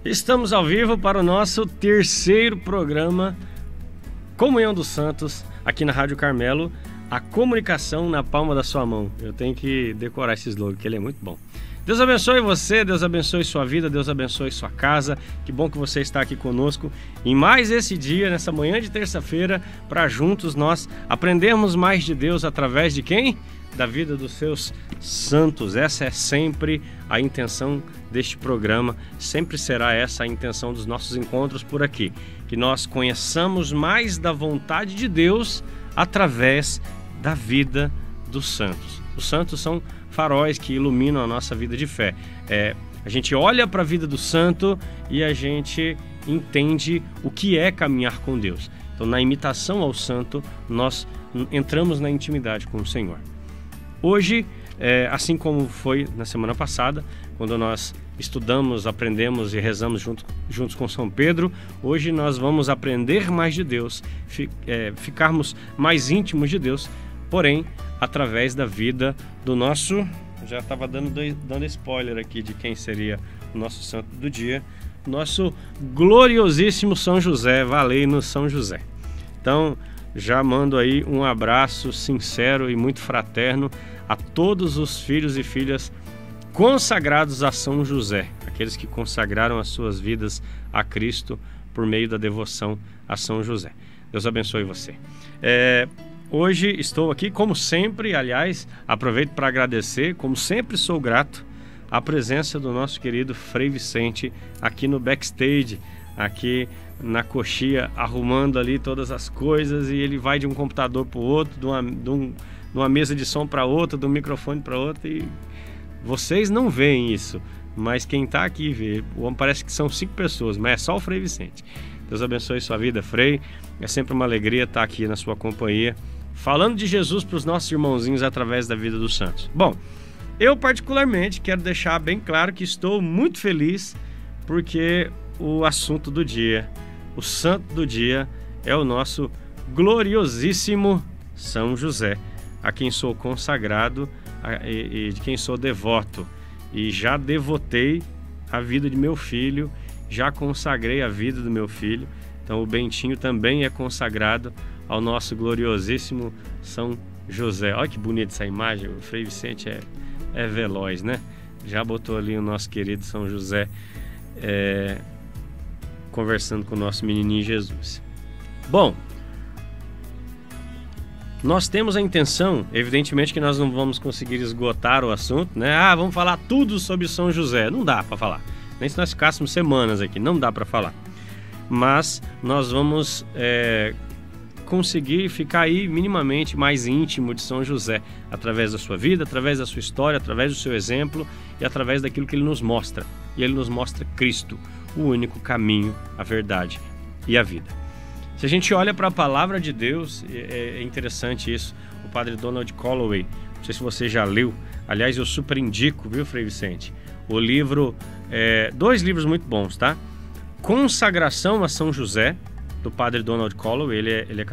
Estamos ao vivo para o nosso terceiro programa Comunhão dos Santos, aqui na Rádio Carmelo, a comunicação na palma da sua mão. Eu tenho que decorar esse slogan, que ele é muito bom. Deus abençoe você, Deus abençoe sua vida, Deus abençoe sua casa. Que bom que você está aqui conosco em mais esse dia, nessa manhã de terça-feira, para juntos nós aprendermos mais de Deus através de quem? Da vida dos seus santos. Essa é sempre a intenção deste programa, sempre será essa a intenção dos nossos encontros por aqui, que nós conheçamos mais da vontade de Deus através da vida dos santos. Os santos são faróis que iluminam a nossa vida de fé. A gente olha para a vida do santo e a gente entende o que é caminhar com Deus. Então, na imitação ao santo, nós entramos na intimidade com o Senhor. Hoje, assim como foi na semana passada, quando nós estudamos, aprendemos e rezamos juntos com São Pedro, hoje nós vamos aprender mais de Deus, ficarmos mais íntimos de Deus, porém, através da vida do nosso... Já estava dando spoiler aqui de quem seria o nosso santo do dia, nosso gloriosíssimo São José, valei-nos São José. Então, já mando aí um abraço sincero e muito fraterno a todos os filhos e filhas consagrados a São José, aqueles que consagraram as suas vidas a Cristo por meio da devoção a São José. Deus abençoe você. Hoje estou aqui, como sempre, aliás, aproveito para agradecer, como sempre sou grato, a presença do nosso querido Frei Vicente aqui no backstage, aqui na coxia, arrumando ali todas as coisas, e ele vai de um computador para o outro, de uma mesa de som para outra, de um microfone para outro, e vocês não veem isso, mas quem está aqui vê. O homem parece que são 5 pessoas, mas é só o Frei Vicente. Deus abençoe sua vida, Frei. É sempre uma alegria estar aqui na sua companhia, falando de Jesus para os nossos irmãozinhos através da vida dos santos. Bom, eu particularmente quero deixar bem claro que estou muito feliz porque o assunto do dia, o santo do dia, é o nosso gloriosíssimo São José, a quem sou consagrado e de quem sou devoto. E já devotei a vida de meu filho, já consagrei a vida do meu filho. Então o Bentinho também é consagrado ao nosso gloriosíssimo São José. Olha que bonita essa imagem, o Frei Vicente é veloz, né? Já botou ali o nosso querido São José conversando com o nosso menininho Jesus. Bom, nós temos a intenção, evidentemente que nós não vamos conseguir esgotar o assunto, né? Vamos falar tudo sobre São José. Não dá para falar, nem se nós ficássemos semanas aqui, não dá para falar. Mas nós vamos conseguir ficar aí minimamente mais íntimo de São José, através da sua vida, através da sua história, através do seu exemplo e através daquilo que ele nos mostra. E ele nos mostra Cristo, o único caminho, a verdade e a vida. Se a gente olha para a palavra de Deus, é interessante isso. O padre Donald Calloway, não sei se você já leu, aliás, eu super indico, viu, Frei Vicente? O livro, 2 livros muito bons, tá? Consagração a São José, do padre Donald Calloway, ele é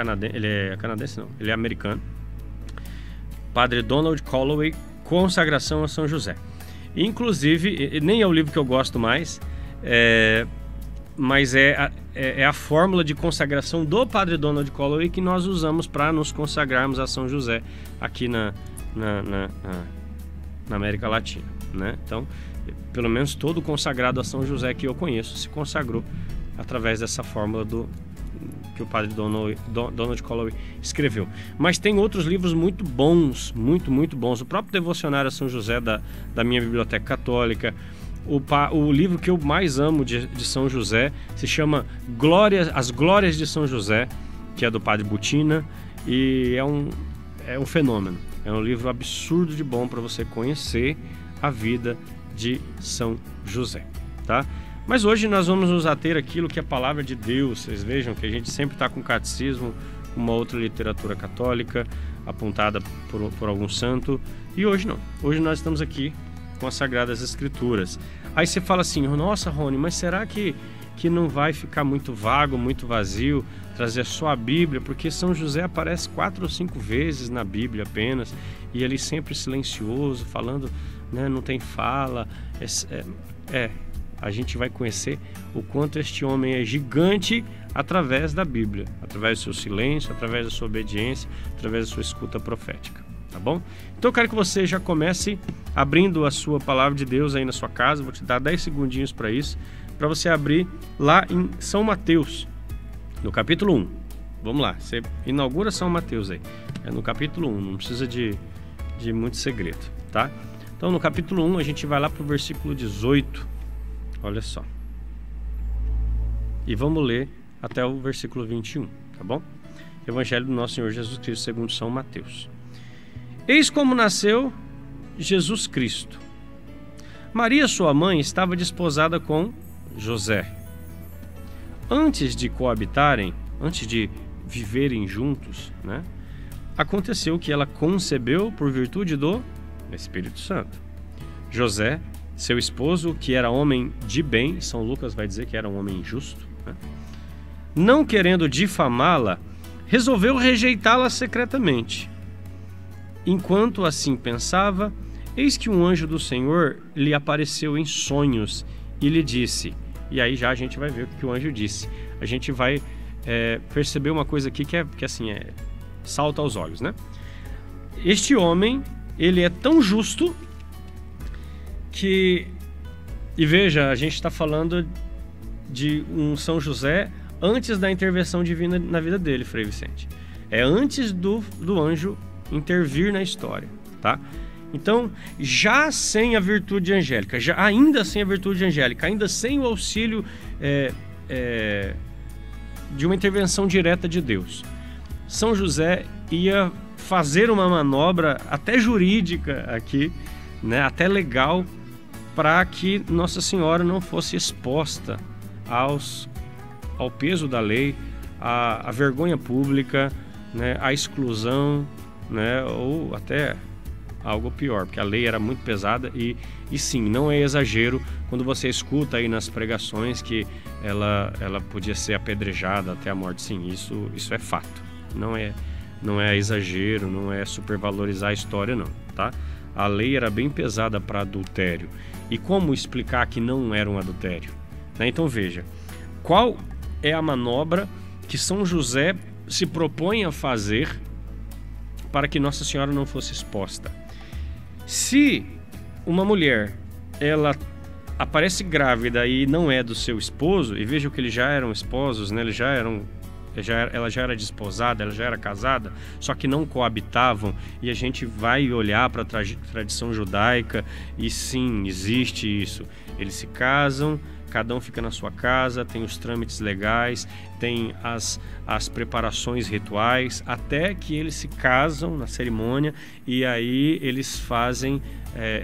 canadense, não, ele é americano. Padre Donald Calloway, Consagração a São José. Inclusive, nem é o livro que eu gosto mais, mas é a fórmula de consagração do padre Donald Calloway que nós usamos para nos consagrarmos a São José aqui na América Latina, né? Então, pelo menos todo consagrado a São José que eu conheço se consagrou através dessa fórmula que o padre Donald Calloway escreveu. Mas tem outros livros muito bons, muito bons. O próprio Devocionário a São José da minha biblioteca católica. O livro que eu mais amo de São José se chama As Glórias de São José, que é do padre Butina, e é um fenômeno. É um livro absurdo de bom para você conhecer a vida de São José, tá? Mas hoje nós vamos nos ater àquilo que é a palavra de Deus. Vocês vejam que a gente sempre está com o catecismo, uma outra literatura católica apontada por algum santo, e hoje não. Hoje nós estamos aqui com as Sagradas Escrituras. Aí você fala assim: nossa, Rony, mas será que não vai ficar muito vago, muito vazio, trazer só a Bíblia? Porque São José aparece 4 ou 5 vezes na Bíblia apenas, e ele sempre silencioso, falando, né, não tem fala. a gente vai conhecer o quanto este homem é gigante através da Bíblia, através do seu silêncio, através da sua obediência, através da sua escuta profética, tá bom? Então eu quero que você já comece abrindo a sua palavra de Deus aí na sua casa. Vou te dar 10 segundinhos para isso, para você abrir lá em São Mateus, no capítulo 1. Vamos lá, você inaugura São Mateus aí, é no capítulo 1, não precisa de muito segredo, tá? Então no capítulo 1 a gente vai lá para o versículo 18, olha só, e vamos ler até o versículo 21, tá bom? Evangelho do nosso Senhor Jesus Cristo segundo São Mateus. Eis como nasceu Jesus Cristo. Maria, sua mãe, estava desposada com José. Antes de coabitarem, antes de viverem juntos, né, aconteceu que ela concebeu por virtude do Espírito Santo. José, seu esposo, que era homem de bem, São Lucas vai dizer que era um homem justo, né, não querendo difamá-la, resolveu rejeitá-la secretamente. Enquanto assim pensava, eis que um anjo do Senhor lhe apareceu em sonhos e lhe disse, e aí já a gente vai ver o que o anjo disse. A gente vai perceber uma coisa aqui que assim, salta aos olhos, né? Este homem, ele é tão justo que... E veja, a gente está falando de um São José antes da intervenção divina na vida dele, Frei Vicente. É antes do anjo intervir na história, tá? Então, já sem a virtude angélica, ainda sem a virtude angélica, ainda sem o auxílio de uma intervenção direta de Deus, São José ia fazer uma manobra até jurídica aqui, né, até legal, para que Nossa Senhora não fosse exposta ao peso da lei, à vergonha pública, né, à exclusão, né, ou até algo pior, porque a lei era muito pesada e sim, não é exagero quando você escuta aí nas pregações que ela podia ser apedrejada até a morte. Sim, isso é fato, não é exagero, não é supervalorizar a história não, tá? A lei era bem pesada para adultério. E como explicar que não era um adultério, né? Então veja, qual é a manobra que São José se propõe a fazer para que Nossa Senhora não fosse exposta? Se uma mulher, ela aparece grávida e não é do seu esposo, e veja que eles já eram esposos, né? Ela já era desposada, ela já era casada, só que não coabitavam, e a gente vai olhar para a tradição judaica e sim, existe isso. Eles se casam, cada um fica na sua casa, tem os trâmites legais, tem as preparações rituais, até que eles se casam na cerimônia e aí eles fazem,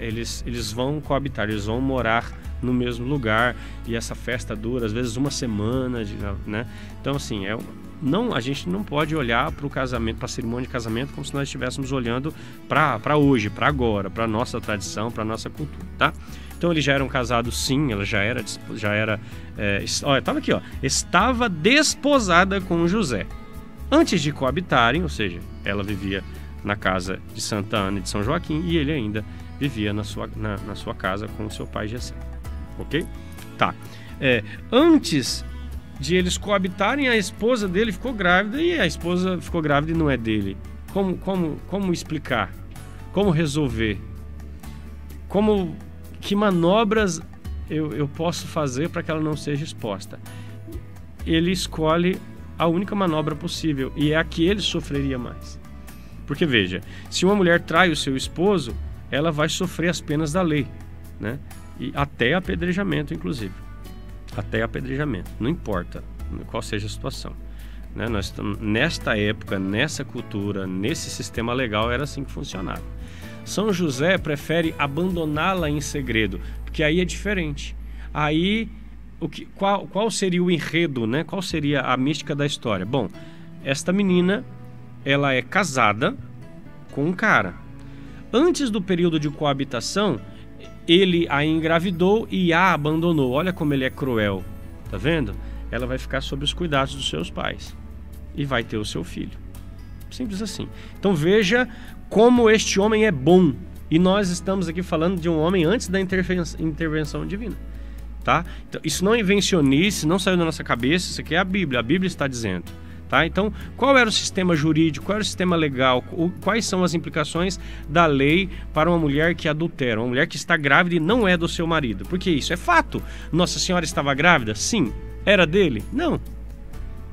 eles vão coabitar, eles vão morar no mesmo lugar, e essa festa dura às vezes uma semana, né? Então assim, a gente não pode olhar para o casamento, para a cerimônia de casamento, como se nós estivéssemos olhando para hoje, para agora, para a nossa tradição, para a nossa cultura, tá? Então eles já eram casados, sim, ela já era estava aqui, ó, estava desposada com José. Antes de coabitarem, ou seja, ela vivia na casa de Santa Ana e de São Joaquim e ele ainda vivia na sua casa com o seu pai Jessé. Ok? Tá. Antes de eles coabitarem, a esposa dele ficou grávida e a esposa ficou grávida e não é dele. Como explicar? Como resolver? Que manobras eu posso fazer para que ela não seja exposta? Ele escolhe a única manobra possível e é a que ele sofreria mais. Porque veja, se uma mulher trai o seu esposo, ela vai sofrer as penas da lei, né? E até apedrejamento, inclusive. Até apedrejamento, não importa qual seja a situação, né? Nós estamos, nesta época, nessa cultura, nesse sistema legal, era assim que funcionava. São José prefere abandoná-la em segredo, porque aí é diferente. Aí, qual seria o enredo, né? Qual seria a mística da história? Bom, esta menina, ela é casada com um cara. Antes do período de coabitação, ele a engravidou e a abandonou. Olha como ele é cruel, tá vendo? Ela vai ficar sob os cuidados dos seus pais e vai ter o seu filho. Simples assim. Então veja como este homem é bom. E nós estamos aqui falando de um homem antes da intervenção divina. tá? Então, isso não é invencionice, não saiu da nossa cabeça, isso aqui é a Bíblia está dizendo. Tá? Então, qual era o sistema jurídico, qual era o sistema legal, quais são as implicações da lei para uma mulher que adultera, uma mulher que está grávida e não é do seu marido? Porque isso é fato. Nossa Senhora estava grávida? Sim. Era dele? Não.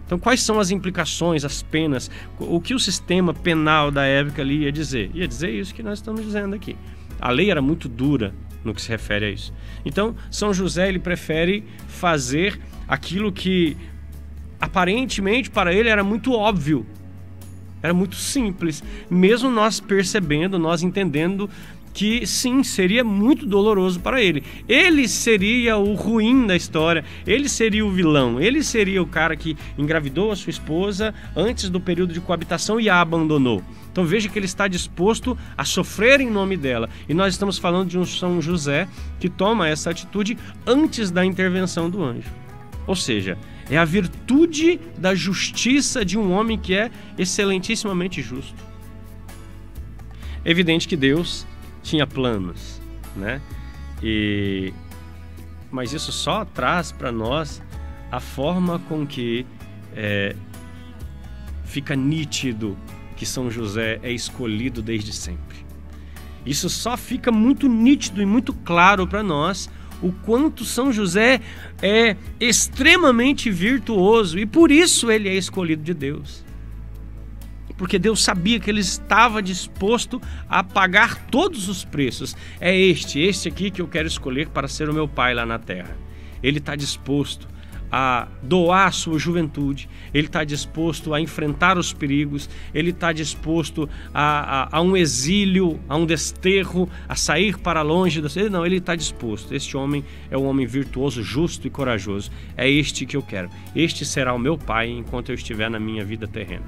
Então, quais são as implicações, as penas, o que o sistema penal da época ali ia dizer? Ia dizer isso que nós estamos dizendo aqui. A lei era muito dura no que se refere a isso. Então, São José, ele prefere fazer aquilo que aparentemente para ele era muito óbvio, era muito simples, mesmo nós percebendo, nós entendendo que sim, seria muito doloroso para ele. Ele seria o ruim da história, ele seria o vilão, ele seria o cara que engravidou a sua esposa antes do período de coabitação e a abandonou. Então veja que ele está disposto a sofrer em nome dela. E nós estamos falando de um São José que toma essa atitude antes da intervenção do anjo. Ou seja, é a virtude da justiça de um homem que é excelentissimamente justo. É evidente que Deus tinha planos, né? Mas isso só traz para nós a forma com que fica nítido que São José é escolhido desde sempre. Isso só fica muito nítido e muito claro para nós o quanto São José é extremamente virtuoso e por isso ele é escolhido de Deus. Porque Deus sabia que ele estava disposto a pagar todos os preços. É este aqui que eu quero escolher para ser o meu pai lá na terra. Ele está disposto a doar a sua juventude, ele está disposto a enfrentar os perigos, ele está disposto a um exílio, a um desterro, a sair para longe. Não, ele está disposto. Este homem é um homem virtuoso, justo e corajoso. É este que eu quero. Este será o meu pai enquanto eu estiver na minha vida terrena,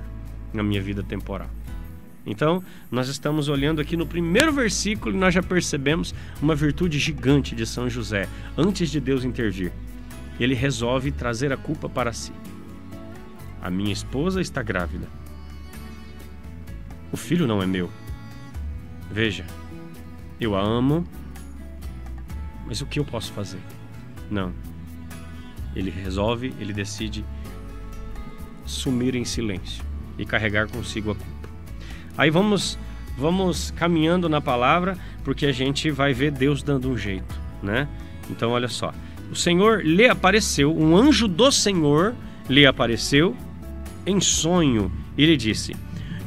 na minha vida temporal. Então, nós estamos olhando aqui no primeiro versículo e nós já percebemos uma virtude gigante de São José, antes de Deus intervir. Ele resolve trazer a culpa para si. A minha esposa está grávida. O filho não é meu. Veja, eu a amo, mas o que eu posso fazer? Não. Ele resolve, ele decide sumir em silêncio e carregar consigo a culpa. Aí vamos caminhando na palavra, porque a gente vai ver Deus dando um jeito, né? Então olha só. O Senhor lhe apareceu, um anjo do Senhor lhe apareceu em sonho e lhe disse: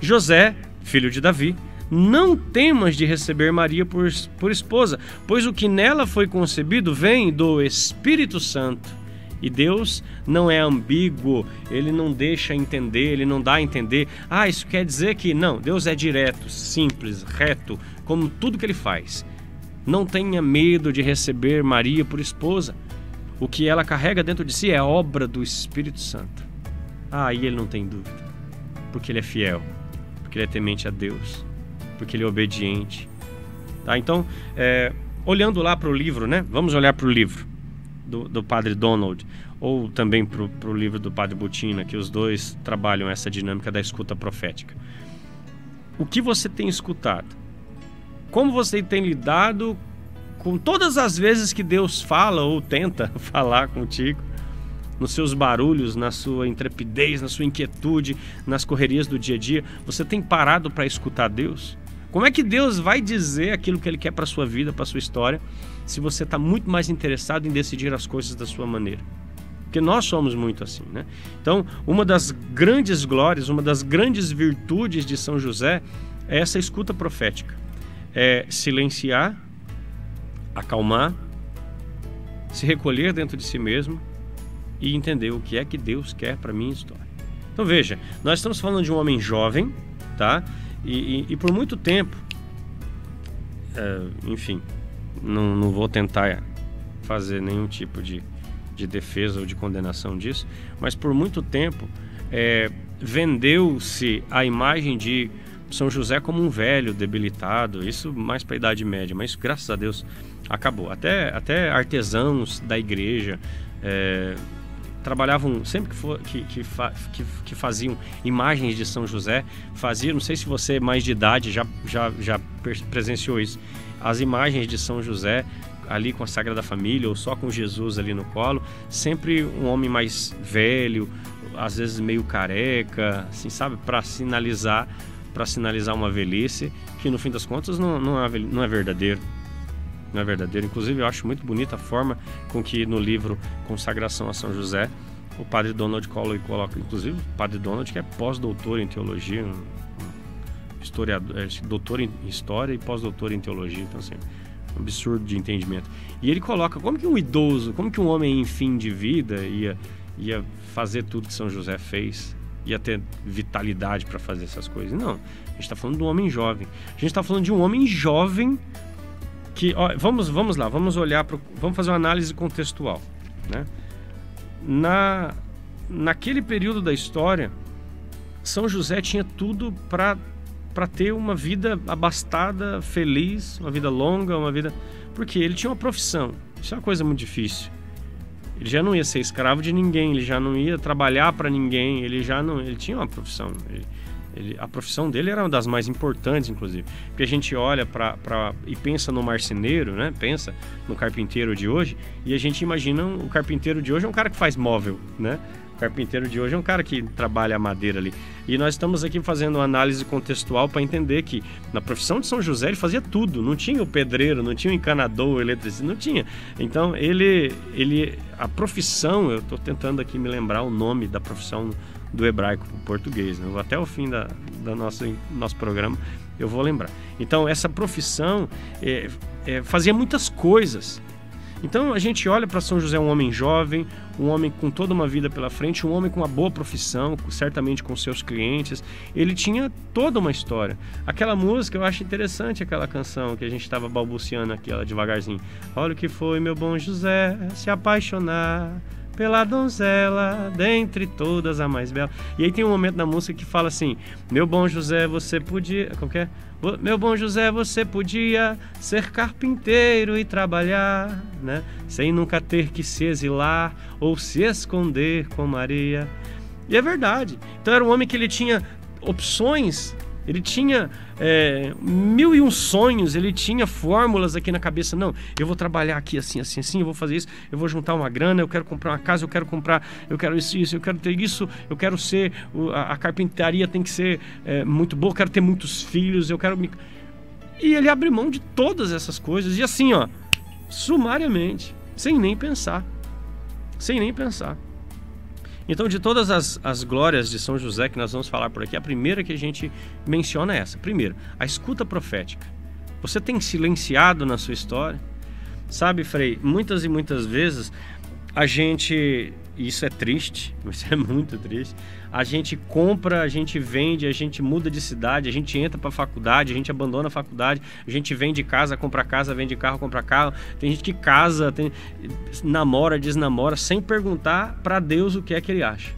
José, filho de Davi, não temas de receber Maria por esposa, pois o que nela foi concebido vem do Espírito Santo. E Deus não é ambíguo, ele não deixa entender, ele não dá a entender. Isso quer dizer que não, Deus é direto, simples, reto, como tudo que ele faz. Não tenha medo de receber Maria por esposa. O que ela carrega dentro de si é obra do Espírito Santo. Aí ele não tem dúvida, porque ele é fiel, porque ele é temente a Deus, porque ele é obediente. Tá? Então, olhando lá para o livro, né? Vamos olhar para o livro do Padre Donald, ou também para o livro do Padre Butina, que os dois trabalham essa dinâmica da escuta profética. O que você tem escutado? Como você tem lidado com todas as vezes que Deus fala ou tenta falar contigo, nos seus barulhos, na sua intrepidez, na sua inquietude, nas correrias do dia a dia? Você tem parado para escutar Deus? Como é que Deus vai dizer aquilo que Ele quer para a sua vida, para a sua história, se você está muito mais interessado em decidir as coisas da sua maneira? Porque nós somos muito assim, né? Então, uma das grandes glórias, uma das grandes virtudes de São José é essa escuta profética. É silenciar, acalmar, se recolher dentro de si mesmo e entender o que é que Deus quer para a minha história. Então veja, nós estamos falando de um homem jovem, tá? E por muito tempo, enfim, não vou tentar fazer nenhum tipo de defesa ou de condenação disso, mas por muito tempo vendeu-se a imagem de São José como um velho debilitado, isso mais para a Idade Média, mas graças a Deus acabou. Até artesãos da igreja trabalhavam, sempre que faziam imagens de São José, faziam, não sei se você mais de idade já presenciou isso, as imagens de São José ali com a Sagrada Família ou só com Jesus ali no colo, sempre um homem mais velho, às vezes meio careca, assim, sabe, para sinalizar uma velhice que no fim das contas não é verdadeiro. Não é verdadeiro. Inclusive eu acho muito bonita a forma com que no livro Consagração a São José o padre Donald Colley coloca, inclusive o padre Donald, que é pós-doutor em teologia, historiador, doutor em história e pós-doutor em teologia, então assim, um absurdo de entendimento. E ele coloca como que um idoso, como que um homem em fim de vida ia fazer tudo que São José fez, ia ter vitalidade para fazer essas coisas. Não, a gente está falando de um homem jovem. A gente está falando de um homem jovem que, ó, vamos lá, vamos fazer uma análise contextual, né? Naquele período da história, São José tinha tudo para ter uma vida abastada, feliz, uma vida longa, porque ele tinha uma profissão. Isso é uma coisa muito difícil. Ele já não ia ser escravo de ninguém, ele já não ia trabalhar para ninguém, ele tinha uma profissão. A profissão dele era uma das mais importantes, inclusive. Porque a gente olha e pensa no marceneiro, né? Pensa no carpinteiro de hoje, e a gente imagina o carpinteiro de hoje é um cara que faz móvel, né? O carpinteiro de hoje é um cara que trabalha a madeira ali. E nós estamos aqui fazendo uma análise contextual para entender que na profissão de São José ele fazia tudo. Não tinha o pedreiro, não tinha o encanador, o eletricista, não tinha. Então a profissão, eu estou tentando aqui me lembrar o nome da profissão do hebraico para o português, né? Até o fim do nosso programa eu vou lembrar. Então essa profissão fazia muitas coisas. Então a gente olha para São José, um homem jovem, um homem com toda uma vida pela frente, um homem com uma boa profissão, certamente com seus clientes. Ele tinha toda uma história. Aquela música, eu acho interessante aquela canção que a gente estava balbuciando aqui, ela devagarzinho. Olha o que foi meu bom José se apaixonar pela donzela, dentre todas a mais bela. E aí tem um momento na música que fala assim: meu bom José, você podia... Como que é? Meu bom José, você podia ser carpinteiro e trabalhar, né? Sem nunca ter que se exilar ou se esconder com Maria. E é verdade. Então era um homem que ele tinha opções, ele tinha 1001 sonhos, ele tinha fórmulas aqui na cabeça. Não, eu vou trabalhar aqui assim, assim, assim, eu vou fazer isso, eu vou juntar uma grana, eu quero comprar uma casa, eu quero isso, eu quero ter isso, eu quero ser, a carpintaria tem que ser muito boa, eu quero ter muitos filhos, E ele abre mão de todas essas coisas, e assim, ó, sumariamente, sem nem pensar. Então, de todas as glórias de São José que nós vamos falar por aqui, a primeira que a gente menciona é essa. Primeiro, a escuta profética. Você tem silenciado na sua história? Sabe, Frei, muitas e muitas vezes a gente... Isso é triste, isso é muito triste. A gente compra, a gente vende, a gente muda de cidade, a gente entra para a faculdade, a gente abandona a faculdade, a gente vende casa, compra casa, vende carro, compra carro. Tem gente que casa, namora, desnamora, sem perguntar para Deus o que é que ele acha.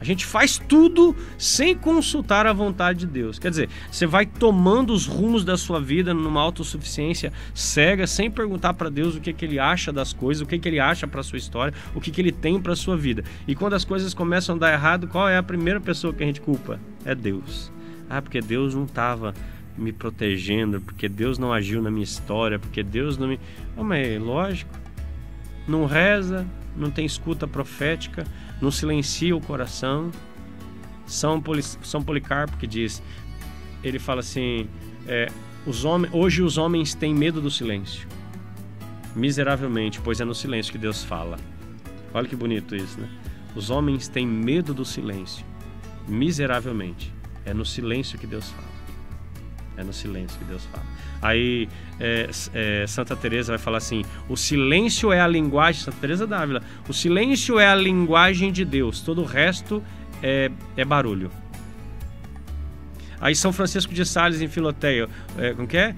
A gente faz tudo sem consultar a vontade de Deus. Quer dizer, você vai tomando os rumos da sua vida numa autossuficiência cega, sem perguntar para Deus o que ele acha das coisas, o que ele acha para a sua história, o que ele tem para a sua vida. E quando as coisas começam a dar errado, qual é a primeira pessoa que a gente culpa? É Deus. Ah, porque Deus não estava me protegendo, porque Deus não agiu na minha história, porque Deus não me... Mas lógico, não reza, não tem escuta profética, não silencia o coração. São Policarpo que diz, ele fala assim, hoje os homens têm medo do silêncio, miseravelmente, pois é no silêncio que Deus fala. Olha que bonito isso, né? Os homens têm medo do silêncio, miseravelmente, é no silêncio que Deus fala. É no silêncio que Deus fala. Aí Santa Teresa vai falar assim: o silêncio é a linguagem, Santa Teresa d'Ávila, o silêncio é a linguagem de Deus, todo o resto é barulho. Aí São Francisco de Sales em Filoteia, como que é?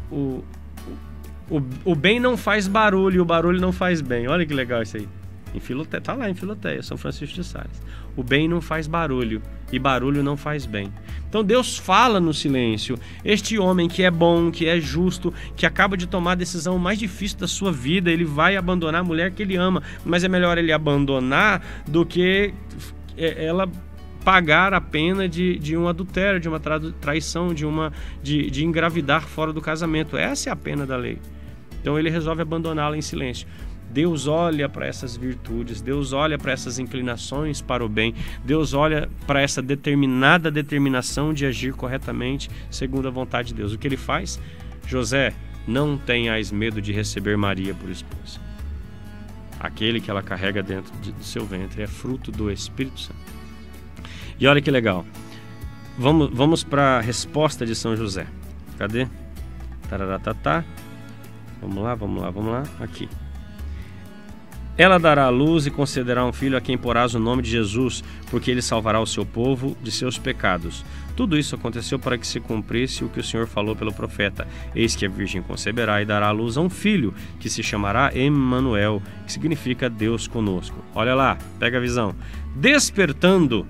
O bem não faz barulho, o barulho não faz bem. Olha que legal isso aí. Em Filoteia, tá lá em Filoteia, São Francisco de Sales. O bem não faz barulho e barulho não faz bem. Então Deus fala no silêncio. Este homem que é bom, que é justo, que acaba de tomar a decisão mais difícil da sua vida, ele vai abandonar a mulher que ele ama. Mas é melhor ele abandonar do que ela pagar a pena de um adultério, de uma traição, de engravidar fora do casamento. Essa é a pena da lei. Então ele resolve abandoná-la em silêncio. Deus olha para essas virtudes, Deus olha para essas inclinações para o bem, Deus olha para essa determinação de agir corretamente segundo a vontade de Deus. O que ele faz? José, não tenhais medo de receber Maria por esposa. Aquele que ela carrega dentro do seu ventre é fruto do Espírito Santo. E olha que legal. Vamos para a resposta de São José. Cadê? Tararatata. Vamos lá. Aqui. Ela dará à luz e concederá um filho a quem porás o nome de Jesus, porque ele salvará o seu povo de seus pecados. Tudo isso aconteceu para que se cumprisse o que o Senhor falou pelo profeta. Eis que a virgem conceberá e dará à luz a um filho, que se chamará Emanuel, que significa Deus conosco. Olha lá, pega a visão. Despertando,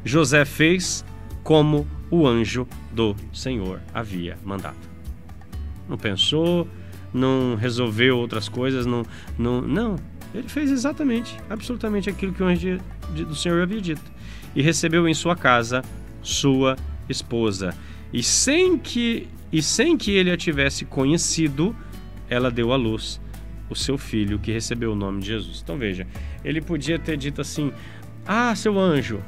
José fez como o anjo do Senhor havia mandado. Não pensou, não resolveu outras coisas, não. Ele fez exatamente, absolutamente aquilo que o anjo do Senhor havia dito. E recebeu em sua casa sua esposa. E sem que ele a tivesse conhecido, ela deu à luz o seu filho, que recebeu o nome de Jesus. Então veja, ele podia ter dito assim: ah, seu anjo,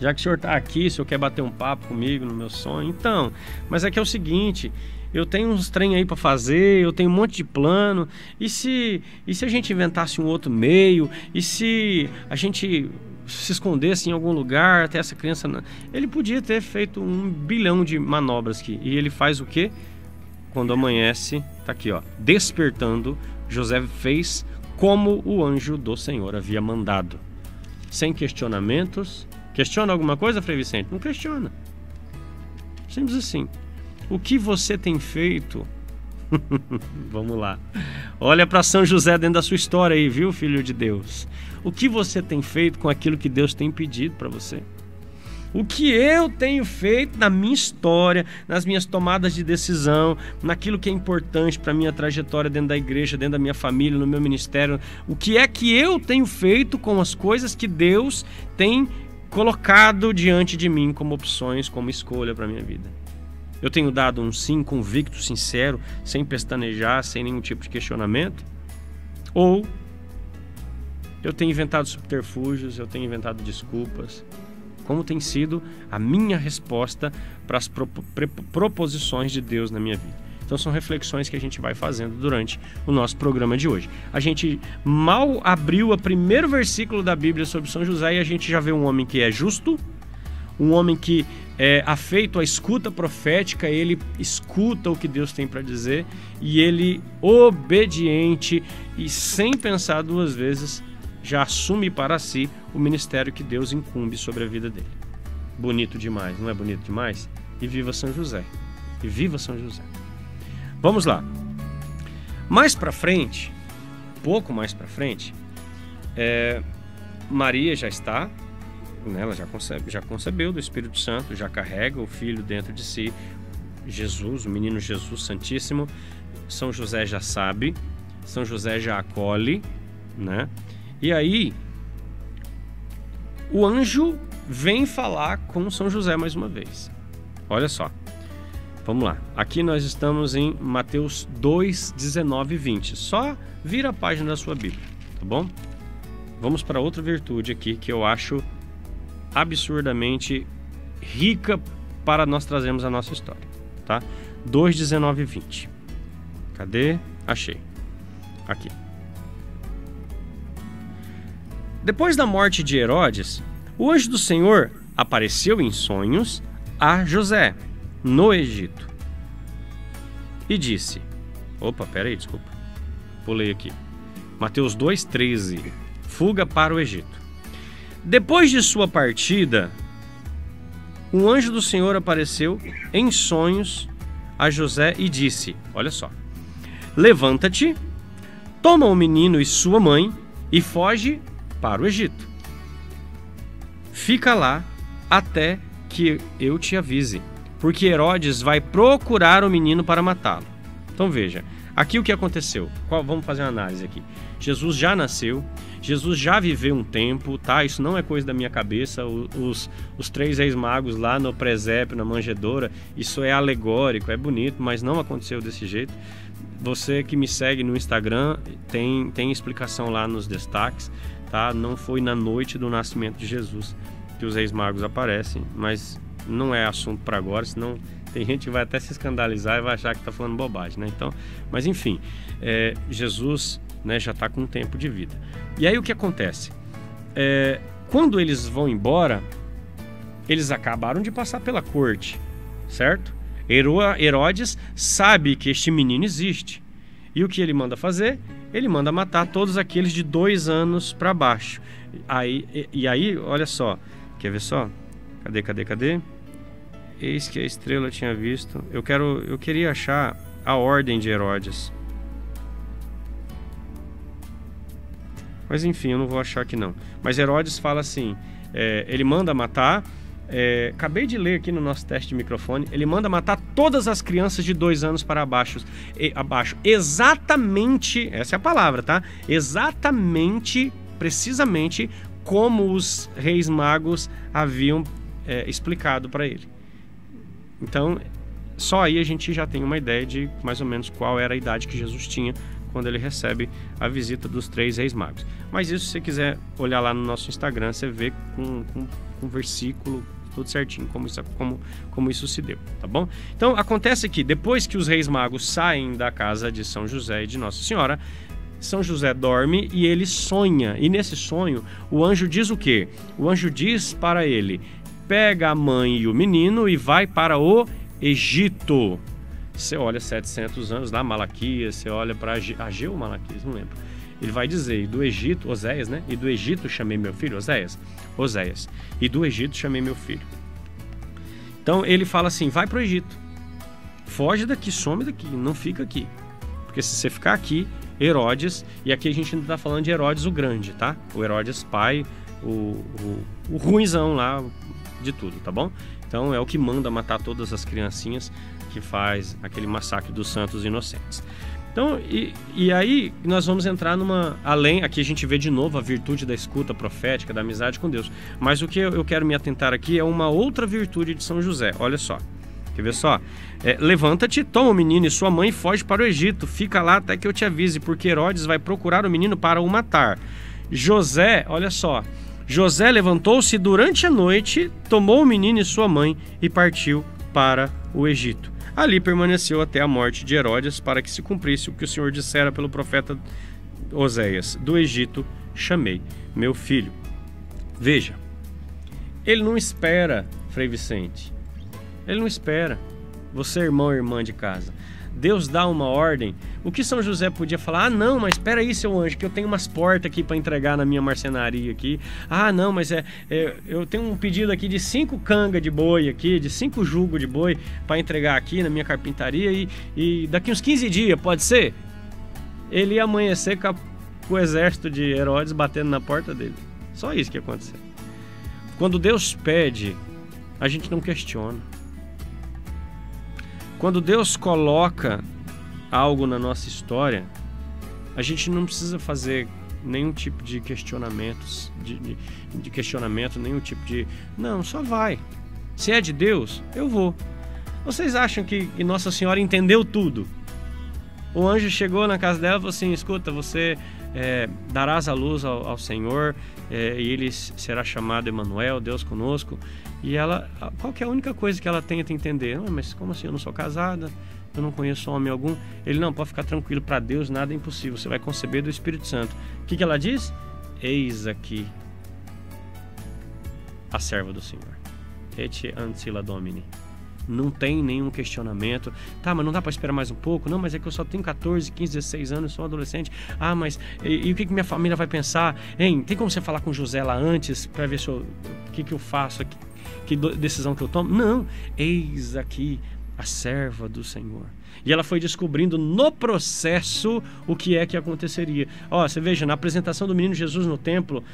já que o senhor está aqui, o senhor quer bater um papo comigo no meu sonho, então, mas é que é o seguinte, eu tenho uns trem aí para fazer, eu tenho um monte de plano, e se a gente inventasse um outro meio, e se a gente se escondesse em algum lugar até essa criança... Ele podia ter feito 1 bilhão de manobras aqui, e ele faz o quê? Quando amanhece, tá aqui ó, despertando, José fez como o anjo do Senhor havia mandado, sem questionamentos. Questiona alguma coisa, Frei Vicente? Não questiona. Simples assim. O que você tem feito? Vamos lá. Olha para São José dentro da sua história aí, viu, filho de Deus? O que você tem feito com aquilo que Deus tem pedido para você? O que eu tenho feito na minha história, nas minhas tomadas de decisão, naquilo que é importante para a minha trajetória dentro da igreja, dentro da minha família, no meu ministério? O que é que eu tenho feito com as coisas que Deus tem colocado diante de mim como opções, como escolha para a minha vida? Eu tenho dado um sim convicto, sincero, sem pestanejar, sem nenhum tipo de questionamento? Ou eu tenho inventado subterfúgios, eu tenho inventado desculpas? Como tem sido a minha resposta para as proposições de Deus na minha vida? Então são reflexões que a gente vai fazendo durante o nosso programa de hoje. A gente mal abriu o primeiro versículo da Bíblia sobre São José e a gente já vê um homem que é justo, um homem que é afeito à escuta profética, ele escuta o que Deus tem para dizer e ele, obediente e sem pensar duas vezes, já assume para si o ministério que Deus incumbe sobre a vida dele. Bonito demais, não é bonito demais? E viva São José! E viva São José! Vamos lá. Mais para frente, pouco mais para frente, Maria já está, né, ela já concebeu do Espírito Santo, já carrega o filho dentro de si, Jesus, o menino Jesus Santíssimo. São José já sabe, São José já acolhe, né? E aí, o anjo vem falar com São José mais uma vez. Olha só. Vamos lá. Aqui nós estamos em Mateus 2, 19 e 20. Só vira a página da sua Bíblia, tá bom? Vamos para outra virtude aqui que eu acho absurdamente rica para nós trazermos a nossa história, tá? 2, 19 e 20. Cadê? Achei. Aqui. Depois da morte de Herodes, o anjo do Senhor apareceu em sonhos a José, no Egito, e disse... Opa, peraí, desculpa. Pulei aqui. Mateus 2,13. Fuga para o Egito. Depois de sua partida, um anjo do Senhor apareceu em sonhos a José e disse... Olha só. Levanta-te, toma o menino e sua mãe e foge para o Egito. Fica lá até que eu te avise, porque Herodes vai procurar o menino para matá-lo. Então veja, aqui o que aconteceu? Vamos fazer uma análise aqui. Jesus já nasceu, Jesus já viveu um tempo, tá? Isso não é coisa da minha cabeça. Os 3 reis magos lá no presépio, na manjedoura, isso é alegórico, é bonito, mas não aconteceu desse jeito. Você que me segue no Instagram, tem explicação lá nos destaques, tá? Não foi na noite do nascimento de Jesus que os reis magos aparecem, mas não é assunto para agora, senão tem gente que vai até se escandalizar e vai achar que está falando bobagem, né? Então, mas enfim, Jesus, né, já está com um tempo de vida. E aí o que acontece? Quando eles vão embora, eles acabaram de passar pela corte, certo? Herodes sabe que este menino existe. E o que ele manda fazer? Ele manda matar todos aqueles de 2 anos para baixo. E aí, olha só, quer ver só? Cadê? Eis que a estrela tinha visto. Eu queria achar a ordem de Herodes. Mas enfim, eu não vou achar aqui não. Mas Herodes fala assim, ele manda matar, acabei de ler aqui no nosso teste de microfone, ele manda matar todas as crianças de 2 anos para abaixo. Exatamente, essa é a palavra, tá? Exatamente, precisamente como os reis magos haviam explicado para ele. Então, só aí a gente já tem uma ideia de mais ou menos qual era a idade que Jesus tinha quando ele recebe a visita dos 3 reis magos. Mas isso, se você quiser olhar lá no nosso Instagram, você vê com um versículo tudo certinho como isso se deu, tá bom? Então, acontece que depois que os reis magos saem da casa de São José e de Nossa Senhora, São José dorme e ele sonha. E nesse sonho, o anjo diz o quê? O anjo diz para ele: pega a mãe e o menino e vai para o Egito. Você olha 700 anos lá, Malaquias, você olha para Ageu ou Malaquias, não lembro. Ele vai dizer, e do Egito, Oséias, né? E do Egito chamei meu filho, Oséias. E do Egito chamei meu filho. Então ele fala assim, vai para o Egito. Foge daqui, some daqui, não fica aqui. Porque se você ficar aqui, Herodes, e aqui a gente ainda está falando de Herodes o Grande, tá? O Herodes pai, o ruinzão lá de tudo, tá bom? Então é o que manda matar todas as criancinhas, que faz aquele massacre dos santos inocentes. Então, e aí nós vamos entrar além, aqui a gente vê de novo a virtude da escuta profética, da amizade com Deus. Mas o que eu quero me atentar aqui é uma outra virtude de São José. Olha só, quer ver só? Levanta-te, toma o menino e sua mãe e foge para o Egito. Fica lá até que eu te avise, porque Herodes vai procurar o menino para o matar. José, olha só, José levantou-se durante a noite, tomou o menino e sua mãe e partiu para o Egito. Ali permaneceu até a morte de Herodes, para que se cumprisse o que o Senhor dissera pelo profeta Oséias: do Egito chamei meu filho. Veja, ele não espera, Frei Vicente, ele não espera você, irmão e irmã de casa. Deus dá uma ordem. O que São José podia falar? Ah, não, mas espera aí, seu anjo, que eu tenho umas portas aqui para entregar na minha marcenaria aqui. Ah, não, mas eu tenho um pedido aqui de 5 cangas de boi aqui, de 5 jugos de boi para entregar aqui na minha carpintaria e daqui uns 15 dias, pode ser? Ele ia amanhecer com o exército de Herodes batendo na porta dele. Só isso que ia acontecer. Quando Deus pede, a gente não questiona. Quando Deus coloca algo na nossa história, a gente não precisa fazer nenhum tipo de questionamentos, de questionamento, nenhum tipo de... Não, só vai. Se é de Deus, eu vou. Vocês acham que Nossa Senhora entendeu tudo? O anjo chegou na casa dela e falou assim, escuta, você darás a luz ao Senhor, e ele será chamado Emanuel, Deus conosco. E ela, qual que é a única coisa que ela tenta entender? Mas como assim, eu não sou casada, eu não conheço homem algum. Ele, não, pode ficar tranquilo, para Deus nada é impossível, você vai conceber do Espírito Santo. O que ela diz? Eis aqui a serva do Senhor. Et ancilla Domini. Não tem nenhum questionamento. Tá, mas não dá para esperar mais um pouco? Não, mas é que eu só tenho 14, 15, 16 anos, sou um adolescente. Ah, mas e o que minha família vai pensar? Hein, tem como você falar com José lá antes para ver o que eu faço aqui? Que decisão que eu tomo? Não, eis aqui a serva do Senhor. E ela foi descobrindo no processo o que é que aconteceria. Ó, você veja, na apresentação do menino Jesus no templo,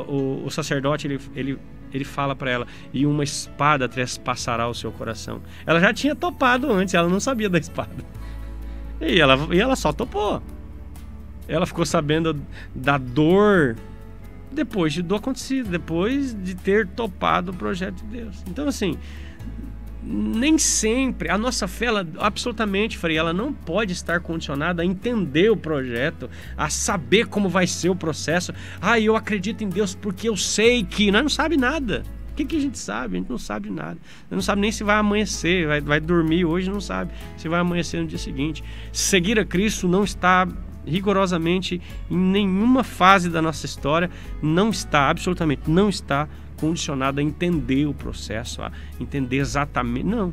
o sacerdote, ele fala para ela, e uma espada trespassará o seu coração. Ela já tinha topado antes, ela não sabia da espada. E ela só topou. Ela ficou sabendo da dor depois do acontecido, depois de ter topado o projeto de Deus. Então, assim, nem sempre a nossa fé, ela, absolutamente, Frei, ela não pode estar condicionada a entender o projeto, a saber como vai ser o processo. Eu acredito em Deus porque eu sei que... Nós não sabe nada. O que a gente sabe? A gente não sabe nada. Não sabe nem se vai amanhecer, vai dormir hoje, não sabe se vai amanhecer no dia seguinte. Seguir a Cristo não está rigorosamente em nenhuma fase da nossa história, não está, absolutamente, não está condicionado a entender o processo, a entender exatamente, não.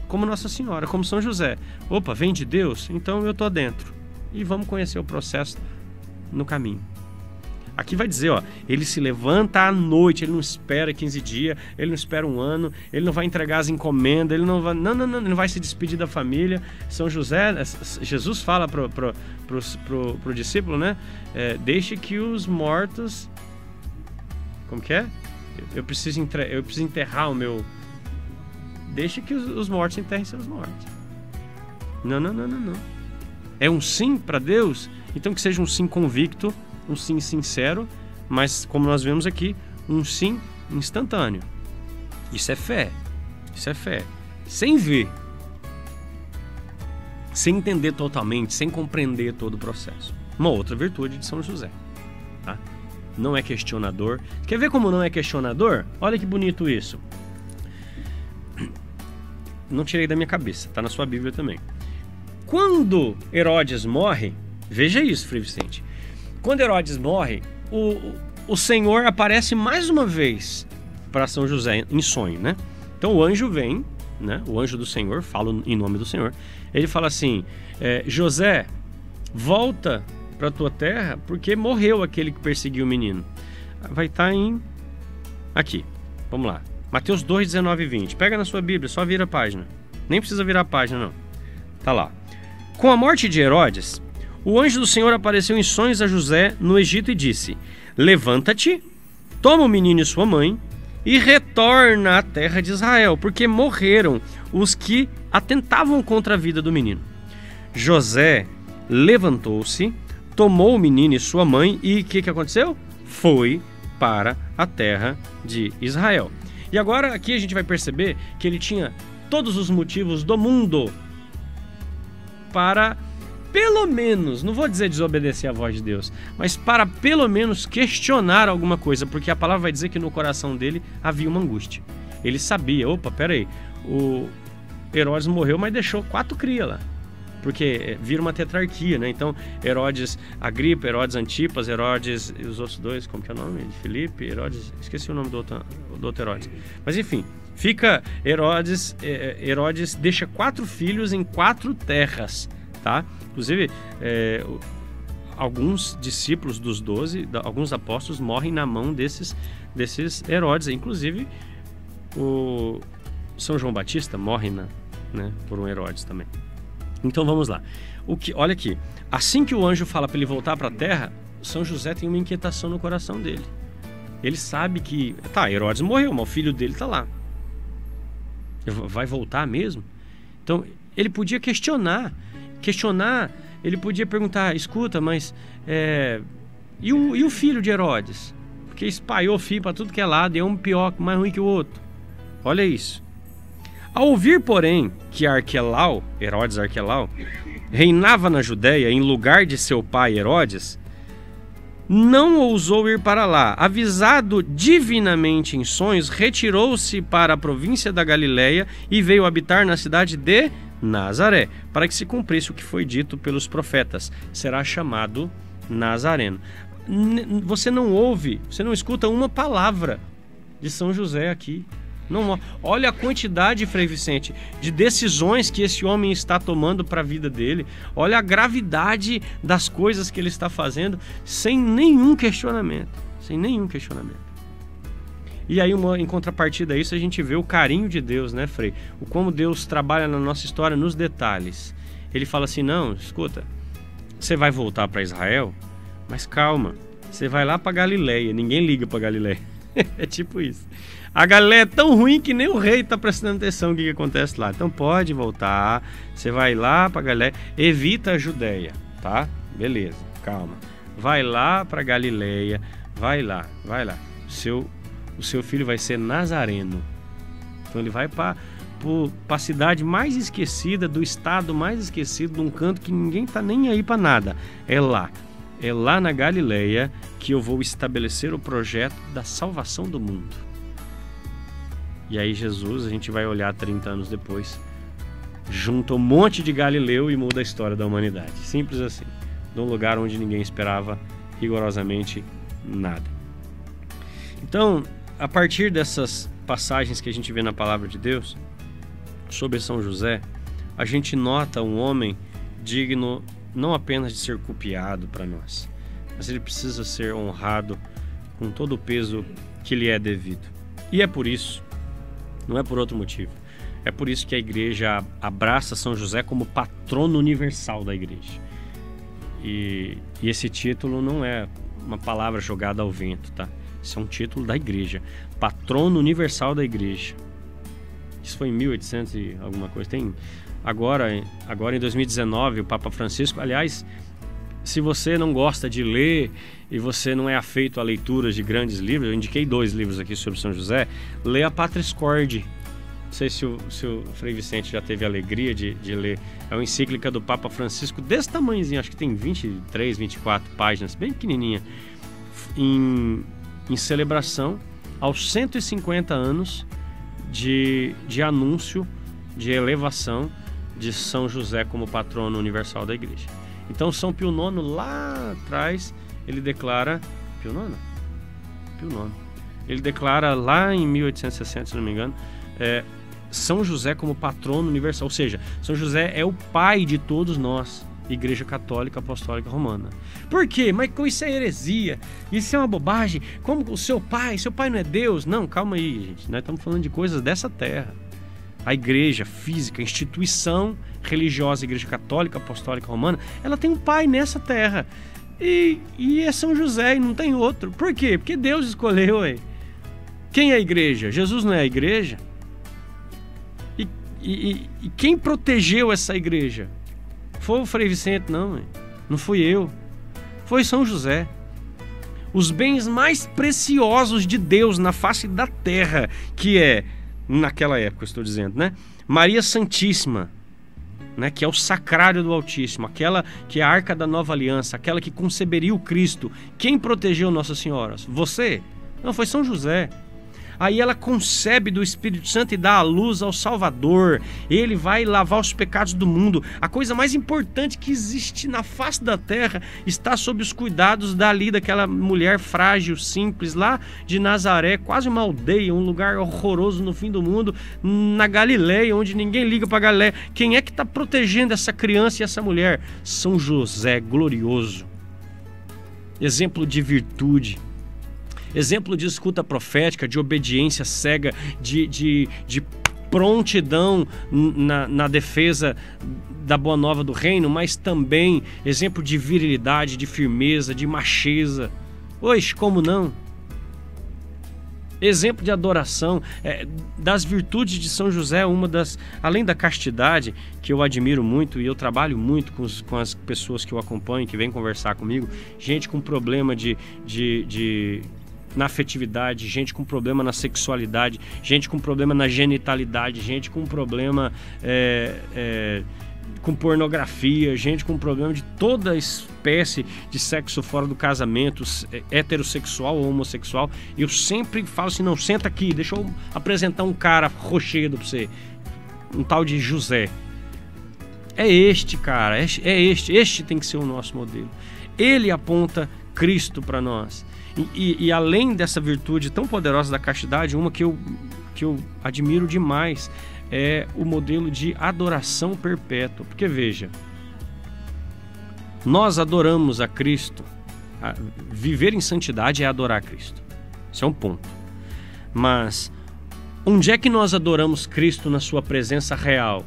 Como Nossa Senhora, como São José. Opa, vem de Deus? Então eu tô dentro. E vamos conhecer o processo no caminho. Aqui vai dizer, ó, ele se levanta à noite, ele não espera 15 dias, ele não espera um ano, ele não vai entregar as encomendas, ele não vai, ele não vai se despedir da família. São José, Jesus fala pro discípulo, né? Deixe que os mortos, como que é? Eu preciso enterrar o meu... Deixe que os mortos enterrem seus mortos. Não. É um sim para Deus? Então que seja um sim convicto, um sim sincero, mas como nós vemos aqui, um sim instantâneo. Isso é fé. Isso é fé. Sem ver. Sem entender totalmente, sem compreender todo o processo. Uma outra virtude de São José. Tá? Não é questionador. Quer ver como não é questionador? Olha que bonito isso. Não tirei da minha cabeça, está na sua Bíblia também. Quando Herodes morre, veja isso, Frei Vicente. Quando Herodes morre, o Senhor aparece mais uma vez para São José em sonho, né? Então o anjo vem, né? O anjo do Senhor, fala em nome do Senhor. Ele fala assim, José, volta para tua terra, porque morreu aquele que perseguiu o menino. Vai estar aqui, vamos lá. Mateus 2, 19 e 20. Pega na sua Bíblia, só vira a página. Nem precisa virar a página, não. Tá lá. Com a morte de Herodes, o anjo do Senhor apareceu em sonhos a José no Egito e disse: levanta-te, toma o menino e sua mãe e retorna à terra de Israel, porque morreram os que atentavam contra a vida do menino. José levantou-se, tomou o menino e sua mãe e o que aconteceu? Foi para a terra de Israel. E agora aqui a gente vai perceber que ele tinha todos os motivos do mundo para, pelo menos, não vou dizer desobedecer à voz de Deus, mas para pelo menos questionar alguma coisa, porque a palavra vai dizer que no coração dele havia uma angústia. Ele sabia, opa, peraí, o Herodes morreu, mas deixou 4 crias lá. Porque vira uma tetrarquia, né? Então, Herodes Agripa, Herodes Antipas, Herodes e os outros dois, como que é o nome? Filipe, Herodes, esqueci o nome do outro Herodes. Mas enfim, fica Herodes deixa 4 filhos em 4 terras, tá? Inclusive, alguns discípulos dos 12, alguns apóstolos morrem na mão desses Herodes. Inclusive, o São João Batista morre por um Herodes também. Então vamos lá. Olha aqui. Assim que o anjo fala para ele voltar para a terra, São José tem uma inquietação no coração dele. Ele sabe que... Herodes morreu, mas o filho dele está lá. Vai voltar mesmo? Então, ele podia questionar. Ele podia perguntar, escuta, mas... E o filho de Herodes? Porque espalhou o filho para tudo que é lado e é um pior, mais ruim que o outro. Olha isso. Ao ouvir, porém, que Herodes Arquelau, reinava na Judéia em lugar de seu pai Herodes, não ousou ir para lá. Avisado divinamente em sonhos, retirou-se para a província da Galileia e veio habitar na cidade de Nazaré, para que se cumprisse o que foi dito pelos profetas. Será chamado Nazareno. Você não escuta uma palavra de São José aqui. Não, olha a quantidade, Frei Vicente, de decisões que esse homem está tomando para a vida dele. Olha a gravidade das coisas que ele está fazendo sem nenhum questionamento. E aí, em contrapartida a isso, a gente vê o carinho de Deus, né, Frei? O como Deus trabalha na nossa história nos detalhes. Ele fala assim, não, escuta, você vai voltar para Israel, mas calma, você vai lá para Galileia. Ninguém liga para Galileia. É tipo isso. A Galileia é tão ruim que nem o rei está prestando atenção no que acontece lá. Então pode voltar, você vai lá para Galileia, evita a Judéia, tá? Beleza, calma. Vai lá para Galileia, vai lá. O seu filho vai ser nazareno. Então ele vai para a cidade mais esquecida, do estado mais esquecido, de um canto que ninguém tá nem aí para nada. É lá na Galileia que eu vou estabelecer o projeto da salvação do mundo. E aí Jesus, a gente vai olhar 30 anos depois, junta um monte de galileu e muda a história da humanidade. Simples assim. De um lugar onde ninguém esperava rigorosamente nada. Então, a partir dessas passagens que a gente vê na palavra de Deus sobre São José, a gente nota um homem digno não apenas de ser copiado para nós, mas ele precisa ser honrado com todo o peso que lhe é devido. E é por isso, não é por outro motivo, é por isso que a igreja abraça São José como patrono universal da igreja. E esse título não é uma palavra jogada ao vento, tá? Isso é um título da igreja, patrono universal da igreja. Isso foi em 1800 e alguma coisa. Tem agora em 2019 o Papa Francisco, aliás, se você não gosta de ler e você não é afeito a leituras de grandes livros, eu indiquei 2 livros aqui sobre São José, lê a Patris Corde. Não sei se o Frei Vicente já teve a alegria de ler. É uma encíclica do Papa Francisco desse tamanhozinho, acho que tem 23, 24 páginas, bem pequenininha, em celebração aos 150 anos de anúncio, de elevação de São José como patrono universal da igreja. Então São Pio IX lá atrás, ele declara... Pio IX. Ele declara lá em 1860, se não me engano, São José como patrono universal, ou seja, São José é o pai de todos nós, Igreja Católica Apostólica Romana. Por quê? Mas isso é heresia, isso é uma bobagem. Como o seu pai não é Deus? Não, calma aí, gente, nós estamos falando de coisas dessa terra. A igreja física, a instituição religiosa, Igreja Católica Apostólica Romana, ela tem um pai nessa terra, e é São José, e não tem outro. Por quê? Porque Deus escolheu. Quem é a igreja? Jesus não é a igreja? E quem protegeu essa igreja? Foi o Frei Vicente? Não fui eu. Foi São José. Os bens mais preciosos de Deus na face da terra, que é, naquela época, eu estou dizendo, né? Maria Santíssima, né? Que é o sacrário do Altíssimo, aquela que é a arca da nova aliança, aquela que conceberia o Cristo. Quem protegeu Nossa Senhora? Você? Não, foi São José. Aí ela concebe do Espírito Santo e dá a luz ao Salvador. Ele vai lavar os pecados do mundo. A coisa mais importante que existe na face da terra está sob os cuidados daquela mulher frágil, simples, lá de Nazaré, quase uma aldeia, um lugar horroroso no fim do mundo, na Galileia, onde ninguém liga para Galileia. Quem é que está protegendo essa criança e essa mulher? São José, glorioso. Exemplo de virtude. Exemplo de escuta profética, de obediência cega, de prontidão na defesa da boa nova do reino, mas também exemplo de virilidade, de firmeza, de macheza. Oxe, como não? Exemplo de adoração, das virtudes de São José, uma das, além da castidade, que eu admiro muito e eu trabalho muito com as pessoas que eu acompanho, que vêm conversar comigo, gente com problema na afetividade, gente com problema na sexualidade, gente com problema na genitalidade, gente com problema com pornografia, gente com problema de toda espécie de sexo fora do casamento, heterossexual ou homossexual. Eu sempre falo assim, não, senta aqui, deixa eu apresentar um cara rochedo pra você, um tal de José. É este cara, este tem que ser o nosso modelo. Ele aponta Cristo para nós. E além dessa virtude tão poderosa da castidade, uma que eu admiro demais é o modelo de adoração perpétua. Porque veja, nós adoramos a Cristo, viver em santidade é adorar a Cristo. Isso é um ponto. Mas onde é que nós adoramos Cristo na sua presença real?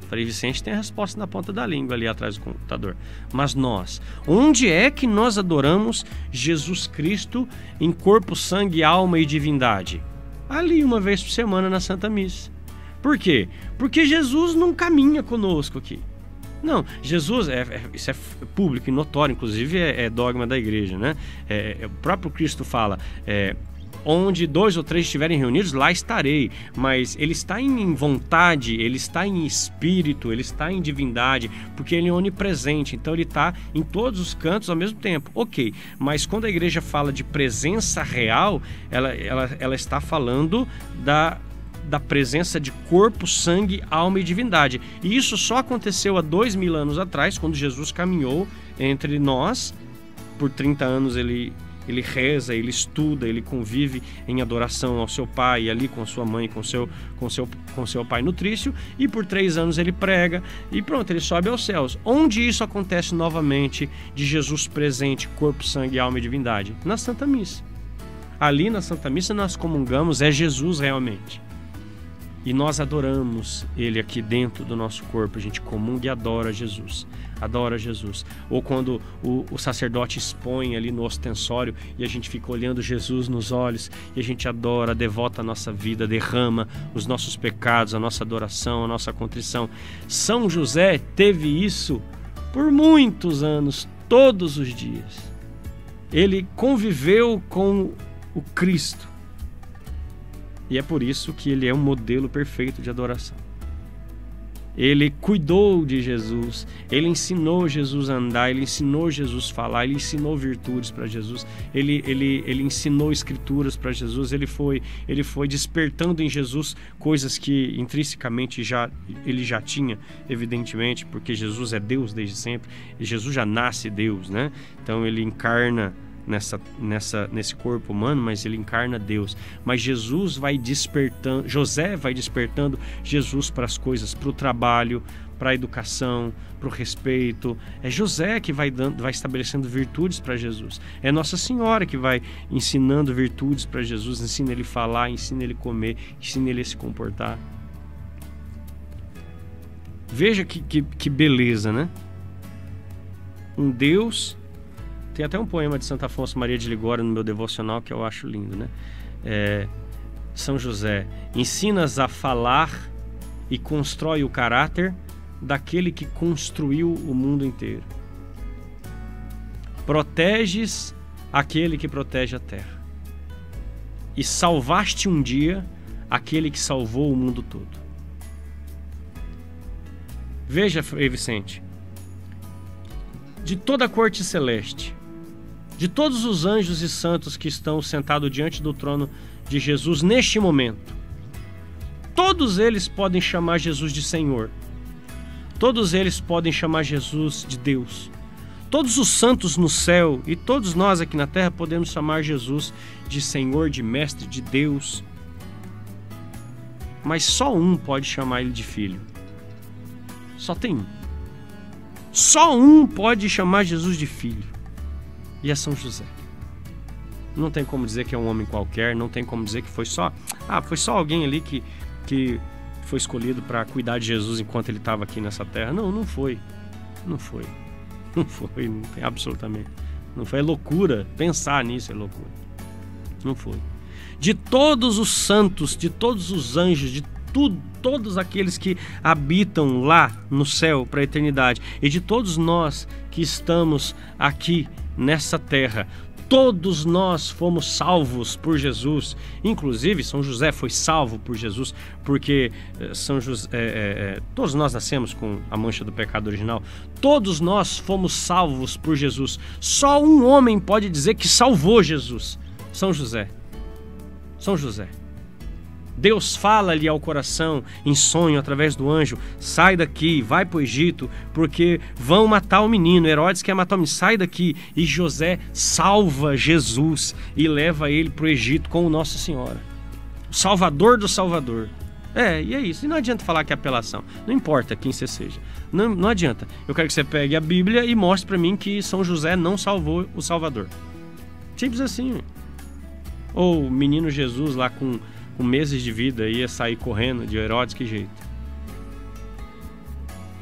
Frei Vicente tem a resposta na ponta da língua ali atrás do computador. Mas nós, onde é que nós adoramos Jesus Cristo em corpo, sangue, alma e divindade? Ali, uma vez por semana na Santa Missa. Por quê? Porque Jesus não caminha conosco aqui. Não, Jesus, isso é público e notório, inclusive é dogma da igreja, né? O próprio Cristo fala, onde 2 ou 3 estiverem reunidos, lá estarei. Mas ele está em vontade, ele está em espírito, ele está em divindade, porque ele é onipresente, então ele está em todos os cantos ao mesmo tempo. Ok, mas quando a igreja fala de presença real, ela está falando da presença de corpo, sangue, alma e divindade. E isso só aconteceu há 2000 anos atrás, quando Jesus caminhou entre nós. Por 30 anos ele reza, ele estuda, ele convive em adoração ao seu pai, ali com a sua mãe, com seu pai nutrício, e por 3 anos ele prega, e pronto, ele sobe aos céus. Onde isso acontece novamente, de Jesus presente, corpo, sangue, alma e divindade? Na Santa Missa. Ali na Santa Missa nós comungamos, é Jesus realmente. E nós adoramos Ele aqui dentro do nosso corpo. A gente comunga e adora Jesus. Adora Jesus. Ou quando o sacerdote expõe ali no ostensório e a gente fica olhando Jesus nos olhos e a gente adora, devota a nossa vida, derrama os nossos pecados, a nossa adoração, a nossa contrição. São José teve isso por muitos anos, todos os dias. Ele conviveu com o Cristo. E é por isso que ele é um modelo perfeito de adoração. Ele cuidou de Jesus, ele ensinou Jesus a andar, ele ensinou Jesus a falar, ele ensinou virtudes para Jesus, ele ensinou escrituras para Jesus, ele foi despertando em Jesus coisas que intrinsecamente ele já tinha, evidentemente, porque Jesus é Deus desde sempre, e Jesus já nasce Deus, né? Então ele encarna nesse corpo humano, mas ele encarna Deus. Mas Jesus vai despertando, José vai despertando Jesus para as coisas, para o trabalho, para a educação, para o respeito. É José que vai estabelecendo virtudes para Jesus. É Nossa Senhora que vai ensinando virtudes para Jesus, ensina ele a falar, ensina ele a comer, ensina ele a se comportar. Veja que beleza, né? Um Deus. Tem até um poema de Santo Afonso Maria de Ligório no meu devocional que eu acho lindo, né? São José, ensinas a falar e constrói o caráter daquele que construiu o mundo inteiro. Proteges aquele que protege a terra. E salvaste um dia aquele que salvou o mundo todo. Veja, Frei Vicente, de toda a corte celeste, de todos os anjos e santos que estão sentados diante do trono de Jesus neste momento, todos eles podem chamar Jesus de Senhor. Todos eles podem chamar Jesus de Deus. Todos os santos no céu e todos nós aqui na terra podemos chamar Jesus de Senhor, de Mestre, de Deus. Mas só um pode chamar ele de Filho. Só tem um. Só um pode chamar Jesus de Filho. E é São José. Não tem como dizer que é um homem qualquer, não tem como dizer que foi só alguém ali que foi escolhido para cuidar de Jesus enquanto ele estava aqui nessa terra. Não foi. Não tem absolutamente. Não foi. É loucura. Pensar nisso é loucura. Não foi. De todos os santos, de todos os anjos, de todos aqueles que habitam lá no céu para a eternidade, e de todos nós que estamos aqui nessa terra, todos nós fomos salvos por Jesus. Inclusive São José foi salvo por Jesus, porque São José, todos nós nascemos com a mancha do pecado original. Todos nós fomos salvos por Jesus. Só um homem pode dizer que salvou Jesus: São José. São José. Deus fala-lhe ao coração em sonho através do anjo: sai daqui, vai para o Egito, porque vão matar o menino. Herodes quer matar o menino, sai daqui. E José salva Jesus e leva ele para o Egito com Nossa Senhora, o Salvador do Salvador. E é isso. E não adianta falar que é apelação, não importa quem você seja, não adianta. Eu quero que você pegue a Bíblia e mostre para mim que São José não salvou o Salvador. Simples assim. Ou o menino Jesus lá com meses de vida ia sair correndo de Herodes, que jeito?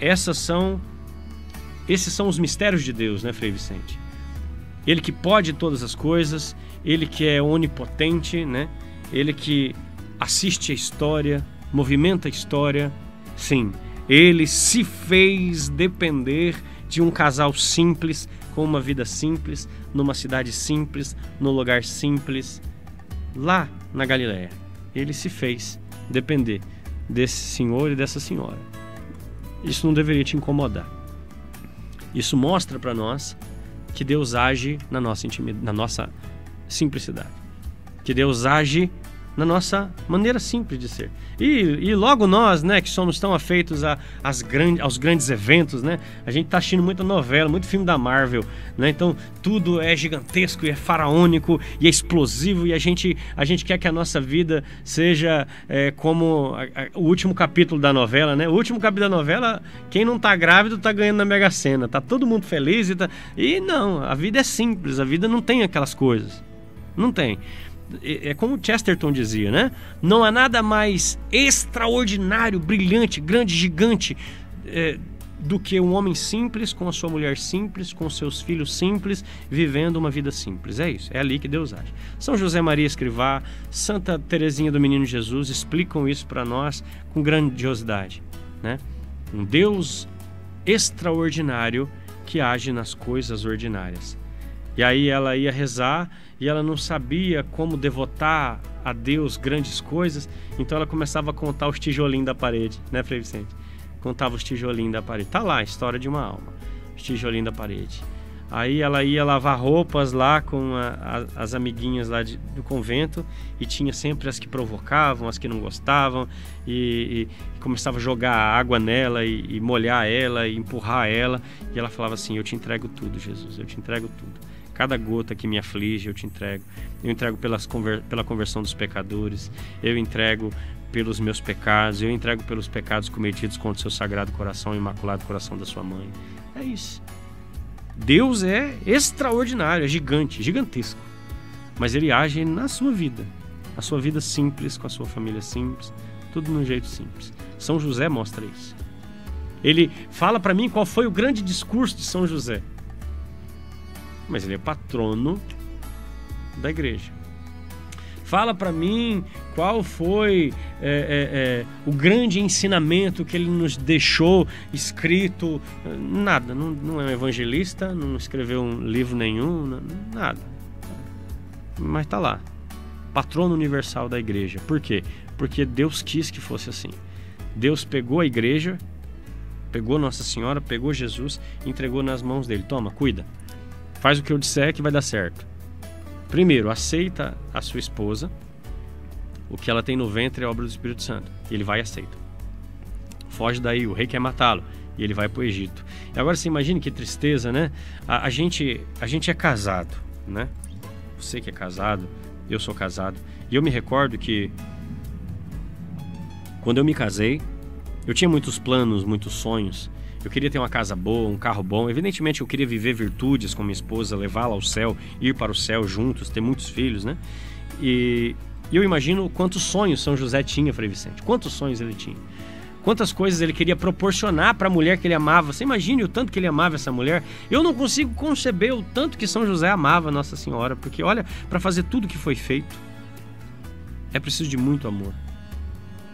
esses são os mistérios de Deus, né, Frei Vicente? Ele que pode todas as coisas, Ele que é onipotente, né? Ele que assiste a história, movimenta a história. Sim, Ele se fez depender de um casal simples, com uma vida simples, numa cidade simples, num lugar simples, lá na Galileia. Ele se fez depender desse senhor e dessa senhora. Isso não deveria te incomodar. Isso mostra para nós que Deus age na nossa intimidade, na nossa simplicidade. Que Deus age na nossa maneira simples de ser. E logo nós, né, que somos tão afeitos aos grandes eventos, né? A gente tá assistindo muita novela, muito filme da Marvel, né? Então tudo é gigantesco e é faraônico e é explosivo, e a gente quer que a nossa vida seja como o último capítulo da novela, né? O último capítulo da novela, quem não tá grávido tá ganhando na Mega Sena, tá todo mundo feliz e não, a vida é simples, a vida não tem aquelas coisas. Não tem. É como Chesterton dizia, né? Não há nada mais extraordinário, brilhante, grande, gigante do que um homem simples, com a sua mulher simples, com seus filhos simples, vivendo uma vida simples. É isso, é ali que Deus age. São José Maria Escrivá, Santa Teresinha do Menino Jesus explicam isso para nós com grandiosidade, né? Um Deus extraordinário que age nas coisas ordinárias. E aí ela ia rezar e ela não sabia como devotar a Deus grandes coisas, então ela começava a contar os tijolinhos da parede, né, Frei Vicente? Contava os tijolinhos da parede. Tá lá, a história de uma alma, os tijolinhos da parede. Aí ela ia lavar roupas lá com as amiguinhas lá do convento, e tinha sempre as que provocavam, as que não gostavam, e começava a jogar água nela e molhar ela e empurrar ela, e ela falava assim: eu te entrego tudo, Jesus, eu te entrego tudo. Cada gota que me aflige eu te entrego. Eu entrego pela conversão dos pecadores, eu entrego pelos meus pecados, eu entrego pelos pecados cometidos contra o seu sagrado coração, o imaculado coração da sua mãe. É isso. Deus é extraordinário, é gigante, gigantesco. Mas Ele age na sua vida. A sua vida simples, com a sua família simples, tudo num jeito simples. São José mostra isso. Ele fala para mim qual foi o grande discurso de São José. Mas ele é patrono da igreja. Fala para mim qual foi o grande ensinamento que ele nos deixou escrito. Nada, não é um evangelista, não escreveu um livro nenhum, nada. Mas tá lá, patrono universal da igreja. Por quê? Porque Deus quis que fosse assim. Deus pegou a igreja, pegou Nossa Senhora, pegou Jesus, entregou nas mãos dele. Toma, cuida. Faz o que eu disser que vai dar certo. Primeiro, aceita a sua esposa. O que ela tem no ventre é obra do Espírito Santo. E ele vai e aceita. Foge daí, o rei quer matá-lo. E ele vai para o Egito. E agora você imagine que tristeza, né? A gente é casado, né? Você que é casado, eu sou casado. E eu me recordo que quando eu me casei, eu tinha muitos planos, muitos sonhos. Eu queria ter uma casa boa, um carro bom. Evidentemente eu queria viver virtudes com minha esposa, levá-la ao céu, ir para o céu juntos, ter muitos filhos, né? E eu imagino quantos sonhos São José tinha, Frei Vicente. Quantos sonhos ele tinha. Quantas coisas ele queria proporcionar para a mulher que ele amava. Você imagine o tanto que ele amava essa mulher. Eu não consigo conceber o tanto que São José amava Nossa Senhora. Porque olha, para fazer tudo que foi feito, é preciso de muito amor.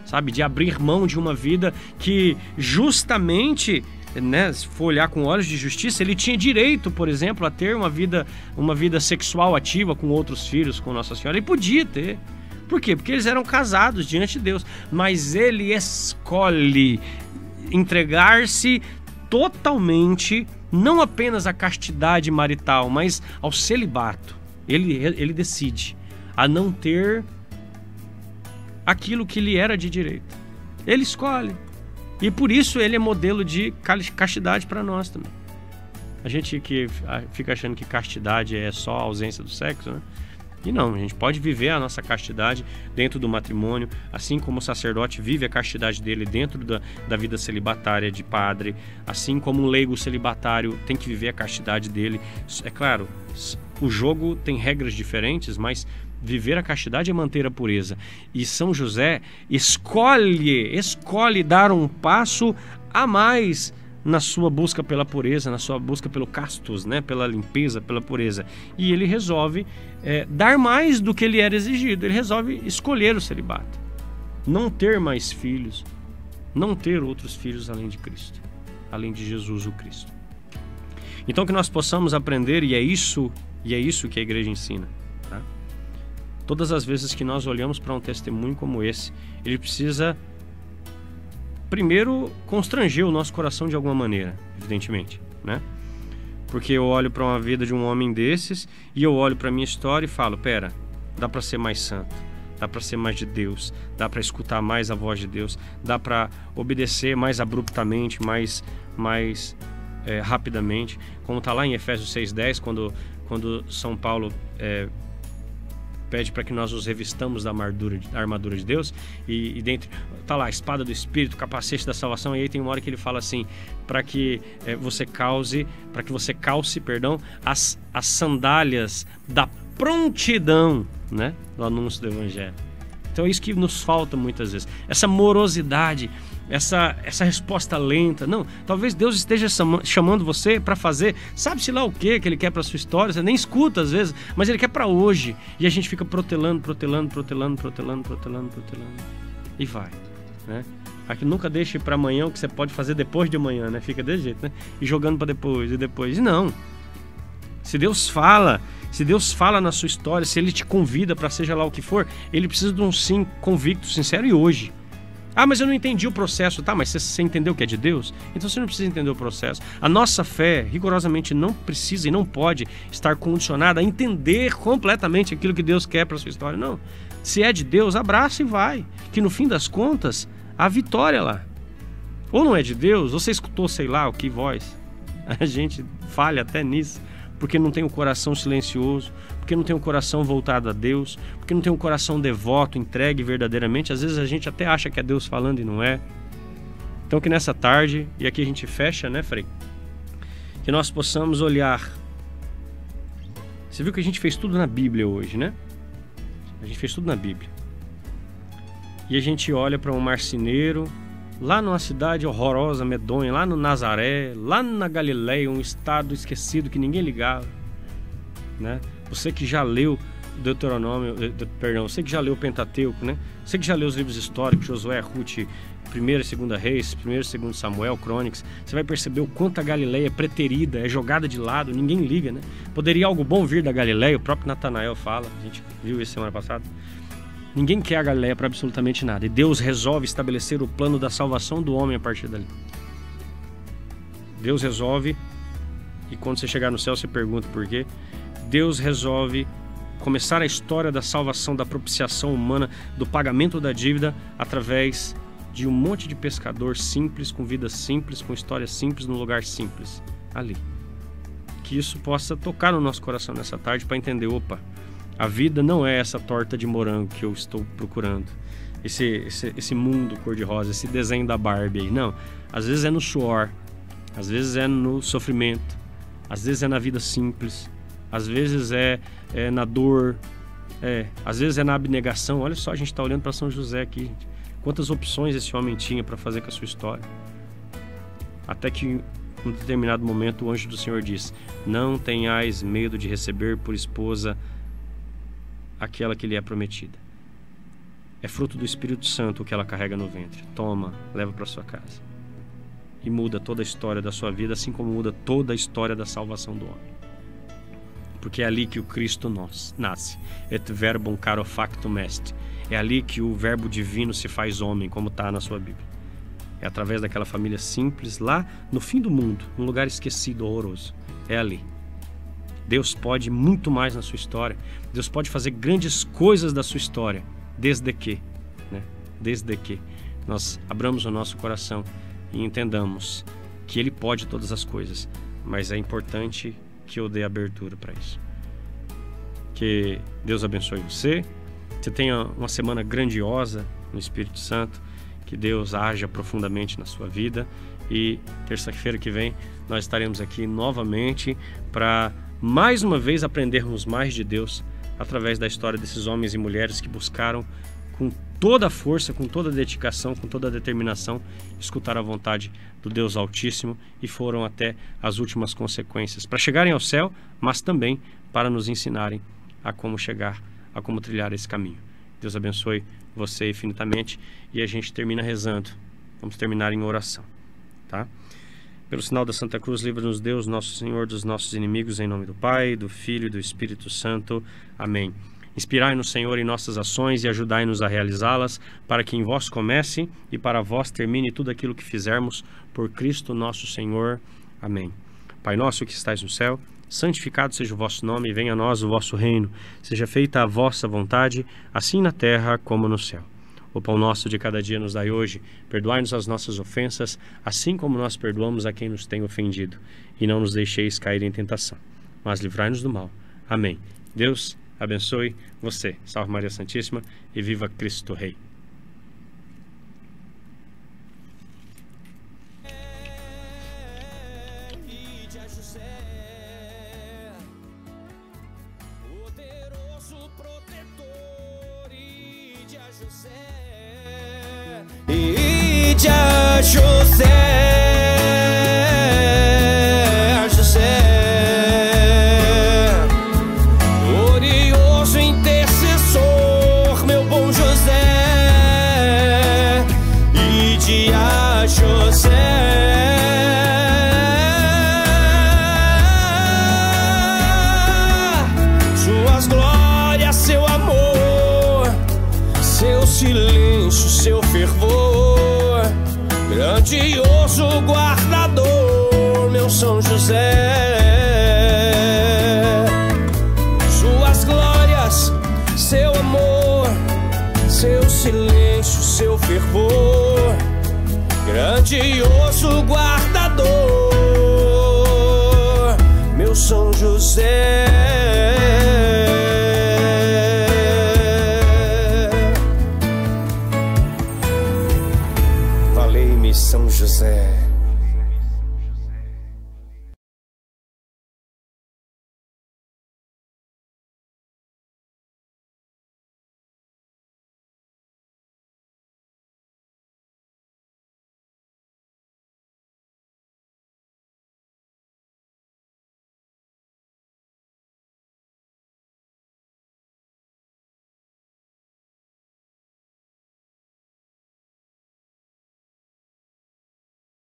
Sabe? De abrir mão de uma vida que justamente, né, se for olhar com olhos de justiça, ele tinha direito, por exemplo, a ter uma vida sexual ativa com outros filhos, com Nossa Senhora. Ele podia ter. Por quê? Porque eles eram casados diante de Deus. Mas ele escolhe entregar-se totalmente, não apenas à castidade marital, mas ao celibato. Ele decide a não ter aquilo que lhe era de direito. Ele escolhe. E por isso ele é modelo de castidade para nós também. A gente que fica achando que castidade é só a ausência do sexo, né? E não, a gente pode viver a nossa castidade dentro do matrimônio, assim como o sacerdote vive a castidade dele dentro da vida celibatária de padre, assim como um leigo celibatário tem que viver a castidade dele. É claro, o jogo tem regras diferentes, mas viver a castidade é manter a pureza. E São José escolhe dar um passo a mais na sua busca pela pureza, na sua busca pelo castus, né? Pela limpeza, pela pureza. E ele resolve dar mais do que lhe era exigido. Ele resolve escolher o celibato. Não ter mais filhos, não ter outros filhos além de Cristo, além de Jesus o Cristo. Então que nós possamos aprender, e é isso que a igreja ensina, tá? Todas as vezes que nós olhamos para um testemunho como esse, ele precisa primeiro constranger o nosso coração de alguma maneira, evidentemente, né? Porque eu olho para uma vida de um homem desses e eu olho para a minha história e falo, pera, dá para ser mais santo, dá para ser mais de Deus, dá para escutar mais a voz de Deus, dá para obedecer mais abruptamente, mais rapidamente, como está lá em Efésios 6:10, quando São Paulo pede para que nós nos revistamos da armadura de Deus, e dentro está lá a espada do Espírito, o capacete da salvação, e aí tem uma hora que ele fala assim, para que você calce, as sandálias da prontidão, né, do anúncio do Evangelho. Então é isso que nos falta muitas vezes, essa morosidade, essa resposta lenta. Não, talvez Deus esteja chamando você para fazer, sabe-se lá o que ele quer para a sua história, você nem escuta às vezes, mas ele quer para hoje, e a gente fica protelando, e vai, né? Aqui nunca deixe para amanhã o que você pode fazer depois de amanhã, né? Fica desse jeito, né? E jogando para depois, e não. Se Deus fala na sua história, se Ele te convida para seja lá o que for, Ele precisa de um sim convicto, sincero e hoje. Ah, mas eu não entendi o processo. Tá, mas você entendeu que é de Deus? Então você não precisa entender o processo. A nossa fé, rigorosamente, não precisa e não pode estar condicionada a entender completamente aquilo que Deus quer para a sua história. Não. Se é de Deus, abraça e vai. Que no fim das contas, a vitória lá. Ou não é de Deus, ou você escutou sei lá o que voz. A gente falha até nisso. Porque não tem um coração silencioso, porque não tem um coração voltado a Deus, porque não tem um coração devoto, entregue verdadeiramente. Às vezes a gente até acha que é Deus falando e não é. Então que nessa tarde, e aqui a gente fecha, né, Frei? Que nós possamos olhar. Você viu que a gente fez tudo na Bíblia hoje, né? A gente fez tudo na Bíblia. E a gente olha para um marceneiro lá numa cidade horrorosa, medonha, lá no Nazaré, lá na Galileia, um estado esquecido que ninguém ligava, né? Você que já leu você que já leu o Pentateuco, né? Você que já leu os livros históricos, Josué, Ruth, 1ª e 2ª Reis, 1º e 2º Samuel, Crônicas, você vai perceber o quanto a Galileia é preterida, é jogada de lado, ninguém liga, né? Poderia algo bom vir da Galileia, o próprio Natanael fala, a gente viu isso semana passada. Ninguém quer a Galileia para absolutamente nada. E Deus resolve estabelecer o plano da salvação do homem a partir dali. Deus resolve, e quando você chegar no céu você pergunta por quê. Deus resolve começar a história da salvação, da propiciação humana, do pagamento da dívida através de um monte de pescador simples, com vida simples, com história simples, num lugar simples, ali. Que isso possa tocar no nosso coração nessa tarde para entender, opa, a vida não é essa torta de morango que eu estou procurando. Esse mundo cor-de-rosa, esse desenho da Barbie aí. Não. Às vezes é no suor. Às vezes é no sofrimento. Às vezes é na vida simples. Às vezes é na dor. Às vezes é na abnegação. Olha só, a gente está olhando para São José aqui, gente. Quantas opções esse homem tinha para fazer com a sua história. Até que em um determinado momento o anjo do Senhor diz: não tenhais medo de receber por esposa aquela que lhe é prometida. É fruto do Espírito Santo o que ela carrega no ventre. Toma, leva para sua casa. E muda toda a história da sua vida, assim como muda toda a história da salvação do homem. Porque é ali que o Cristo nasce. Et verbum caro factum est. É ali que o verbo divino se faz homem, como está na sua Bíblia. É através daquela família simples, lá no fim do mundo, num lugar esquecido, horroroso. É ali. Deus pode muito mais na sua história. Deus pode fazer grandes coisas da sua história, desde que nós abramos o nosso coração e entendamos que Ele pode todas as coisas, mas é importante que eu dê abertura para isso. Que Deus abençoe você, que você tenha uma semana grandiosa no Espírito Santo, que Deus haja profundamente na sua vida, e terça-feira que vem nós estaremos aqui novamente para mais uma vez aprendermos mais de Deus através da história desses homens e mulheres que buscaram com toda a força, com toda a dedicação, com toda a determinação, escutaram a vontade do Deus Altíssimo e foram até as últimas consequências, para chegarem ao céu, mas também para nos ensinarem a como chegar, a como trilhar esse caminho. Deus abençoe você infinitamente e a gente termina rezando. Vamos terminar em oração, tá? Pelo sinal da Santa Cruz, livra-nos Deus, nosso Senhor, dos nossos inimigos, em nome do Pai, do Filho e do Espírito Santo. Amém. Inspirai-nos, Senhor, em nossas ações e ajudai-nos a realizá-las, para que em vós comece e para vós termine tudo aquilo que fizermos, por Cristo nosso Senhor. Amém. Pai nosso que estais no céu, santificado seja o vosso nome, e venha a nós o vosso reino. Seja feita a vossa vontade, assim na terra como no céu. O pão nosso de cada dia nos dai hoje. Perdoai-nos as nossas ofensas, assim como nós perdoamos a quem nos tem ofendido. E não nos deixeis cair em tentação, mas livrai-nos do mal. Amém. Deus abençoe você. Salve Maria Santíssima e viva Cristo Rei. Ide a José, glorioso intercessor, meu bom José. Ide a José, suas glórias, seu amor, seu silêncio, seu fervor, grandioso guardador, meu São José. Suas glórias, seu amor, seu silêncio, seu fervor, grandioso guardador.